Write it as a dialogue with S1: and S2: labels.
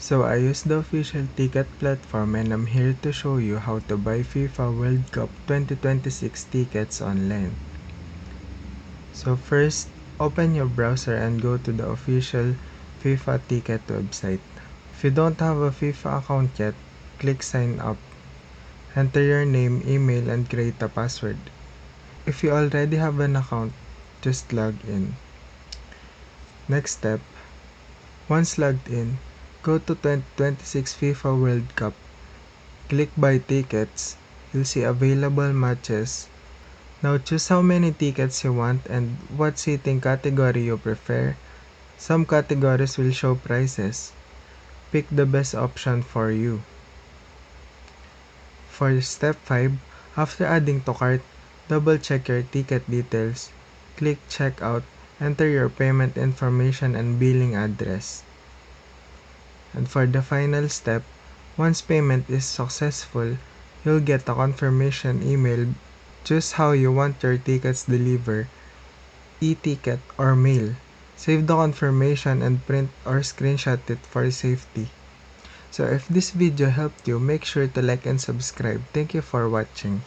S1: So I use the official ticket platform and I'm here to show you how to buy FIFA World Cup 2026 tickets online. So first, open your browser and go to the official FIFA ticket website. If you don't have a FIFA account yet, click sign up. Enter your name, email, and create a password. If you already have an account, just log in. Next step, once logged in, go to 2026 FIFA World Cup. Click buy tickets. You'll see available matches. Now choose how many tickets you want and what seating category you prefer. Some categories will show prices. Pick the best option for you. For step 5, after adding to cart, double check your ticket details. Click checkout, enter your payment information and billing address. And for the final step, once payment is successful, you'll get a confirmation email. Choose how you want your tickets delivered, e-ticket or mail. Save the confirmation and print or screenshot it for safety. So if this video helped you, make sure to like and subscribe. Thank you for watching.